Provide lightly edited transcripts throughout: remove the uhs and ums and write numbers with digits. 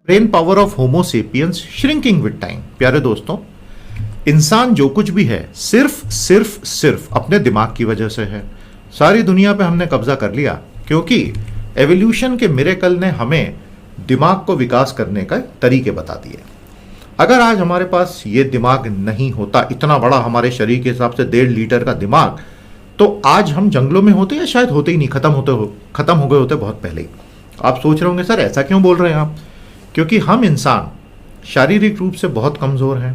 Brain power of homo sapiens shrinking with time. प्यारे दोस्तों, इंसान जो कुछ भी है सिर्फ अपने दिमाग की वजह से है। सारी दुनिया पे हमने कब्जा कर लिया क्योंकि एवोल्यूशन के मिरेकल ने हमें दिमाग को विकास करने का तरीके बता दिए। अगर आज हमारे पास ये दिमाग नहीं होता, इतना बड़ा हमारे शरीर के हिसाब से 1.5 लीटर का दिमाग, तो आज हम जंगलों में होते या शायद होते ही नहीं, खत्म हो गए होते बहुत पहले ही। आप सोच रहे होंगे सर ऐसा क्यों बोल रहे हैं आप? क्योंकि हम इंसान शारीरिक रूप से बहुत कमज़ोर हैं।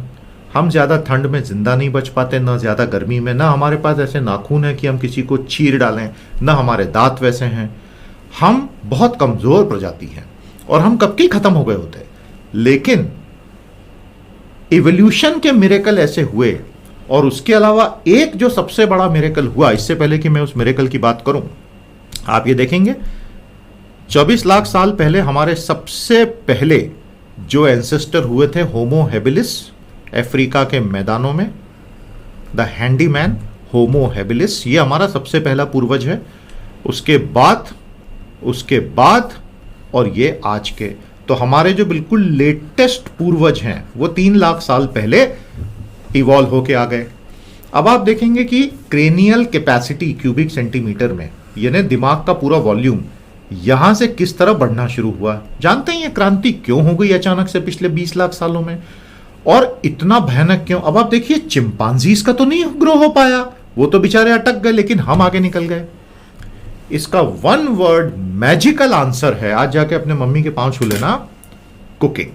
हम ज़्यादा ठंड में ज़िंदा नहीं बच पाते, ना ज़्यादा गर्मी में, ना हमारे पास ऐसे नाखून है कि हम किसी को चीर डालें, ना हमारे दांत वैसे हैं। हम बहुत कमज़ोर प्रजाति हैं और हम कब के ख़त्म हो गए होते। लेकिन इवोल्यूशन के मिरेकल ऐसे हुए, और उसके अलावा एक जो सबसे बड़ा मिरेकल हुआ, इससे पहले कि मैं उस मिरेकल की बात करूं, आप ये देखेंगे 24 लाख साल पहले हमारे सबसे पहले जो एंसेस्टर हुए थे होमो हेबिलिस, अफ्रीका के मैदानों में, द हैंडीमैन होमो हेबिलिस, ये हमारा सबसे पहला पूर्वज है। उसके बाद और ये आज के, तो हमारे जो बिल्कुल लेटेस्ट पूर्वज हैं वो 3 लाख साल पहले इवॉल्व होके आ गए। अब आप देखेंगे कि क्रेनियल कैपेसिटी क्यूबिक सेंटीमीटर में, यानी दिमाग का पूरा वॉल्यूम यहां से किस तरह बढ़ना शुरू हुआ। जानते हैं ये क्रांति क्यों हो गई अचानक से पिछले 20 लाख सालों में, और इतना भयानक क्यों? अब आप देखिए, चिंपांजीज का तो नहीं ग्रो हो पाया, वो तो बेचारे अटक गए, लेकिन हम आगे निकल गए। इसका वन वर्ड मैजिकल आंसर है, आज जाके अपने मम्मी के पांव छू लेना, कुकिंग।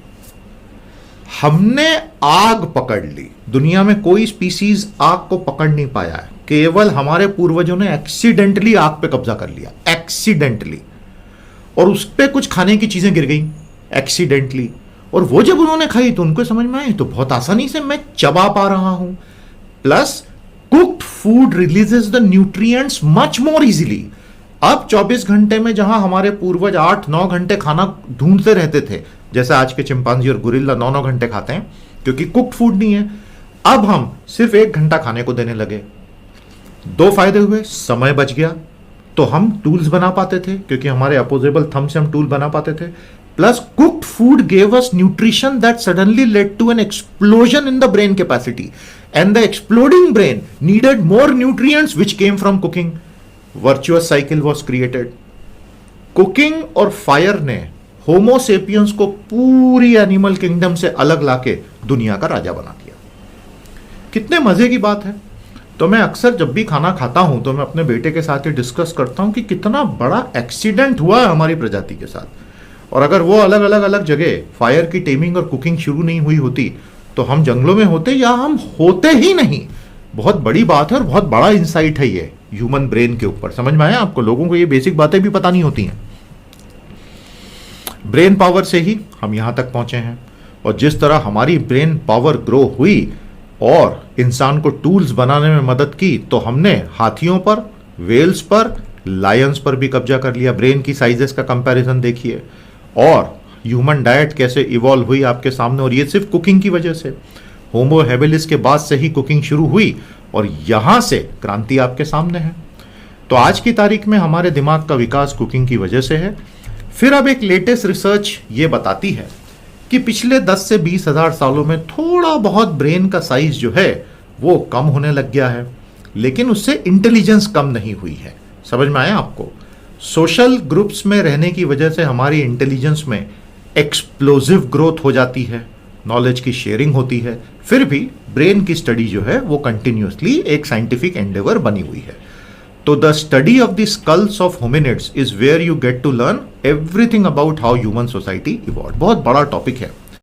हमने आग पकड़ ली। दुनिया में कोई स्पीसीज आग को पकड़ नहीं पाया है, केवल हमारे पूर्वजों ने एक्सीडेंटली आग पे कब्जा कर लिया, एक्सीडेंटली, और उस पे कुछ खाने की चीजें गिर गई एक्सीडेंटली, और वो जब उन्होंने खाई तो उनको समझ में आई तो बहुत आसानी से मैं चबा पा रहा हूं। Plus cooked food releases the nutrients much more easily. अब 24 घंटे में जहां हमारे पूर्वज 8-9 घंटे खाना ढूंढते रहते थे, जैसे आज के चिंपांजी और गुरिल्ला 9-9 घंटे खाते हैं क्योंकि कुक्ड फूड नहीं है, अब हम सिर्फ 1 घंटा खाने को देने लगे। 2 फायदे हुए, समय बच गया, तो हम टूल्स बना पाते थे क्योंकि हमारे अपोजेबल थंब से हम टूल बना पाते थे। Plus cooked food gave us nutrition that suddenly led to an explosion in the brain capacity, and the exploding brain needed more nutrients which came from cooking. Virtuous cycle was created. Cooking और fire ने homo sapiens को पूरी animal kingdom से अलग लाके दुनिया का राजा बना दिया। कितने मजे की बात है। तो मैं अक्सर जब भी खाना खाता हूं तो मैं अपने बेटे के साथ ही डिस्कस करता हूं कि कितना बड़ा एक्सीडेंट हुआ है हमारी प्रजाति के साथ, और अगर वो अलग जगह फायर की टेमिंग और कुकिंग शुरू नहीं हुई होती तो हम जंगलों में होते या हम होते ही नहीं। बहुत बड़ी बात है और बहुत बड़ा इंसाइट है ये ह्यूमन ब्रेन के ऊपर। समझ में आया आपको? लोगों को ये बेसिक बातें भी पता नहीं होती हैं। ब्रेन पावर से ही हम यहां तक पहुंचे हैं, और जिस तरह हमारी ब्रेन पावर ग्रो हुई और इंसान को टूल्स बनाने में मदद की, तो हमने हाथियों पर, वेल्स पर, लायंस पर भी कब्जा कर लिया। ब्रेन की साइजेस का कंपैरिजन देखिए, और ह्यूमन डाइट कैसे इवॉल्व हुई आपके सामने, और ये सिर्फ कुकिंग की वजह से। होमो हेबिलिस के बाद से ही कुकिंग शुरू हुई और यहां से क्रांति आपके सामने है। तो आज की तारीख में हमारे दिमाग का विकास कुकिंग की वजह से है। फिर अब एक लेटेस्ट रिसर्च ये बताती है कि पिछले 10 से 20 हजार सालों में थोड़ा बहुत ब्रेन का साइज जो है वो कम होने लग गया है, लेकिन उससे इंटेलिजेंस कम नहीं हुई है। समझ में आया आपको? सोशल ग्रुप्स में रहने की वजह से हमारी इंटेलिजेंस में एक्सप्लोसिव ग्रोथ हो जाती है, नॉलेज की शेयरिंग होती है। फिर भी ब्रेन की स्टडी जो है वो कंटिन्यूसली एक साइंटिफिक एंडेवर बनी हुई है। तो the study of the skulls of hominids is where you get to learn everything about how human society evolve. बहुत बड़ा टॉपिक है।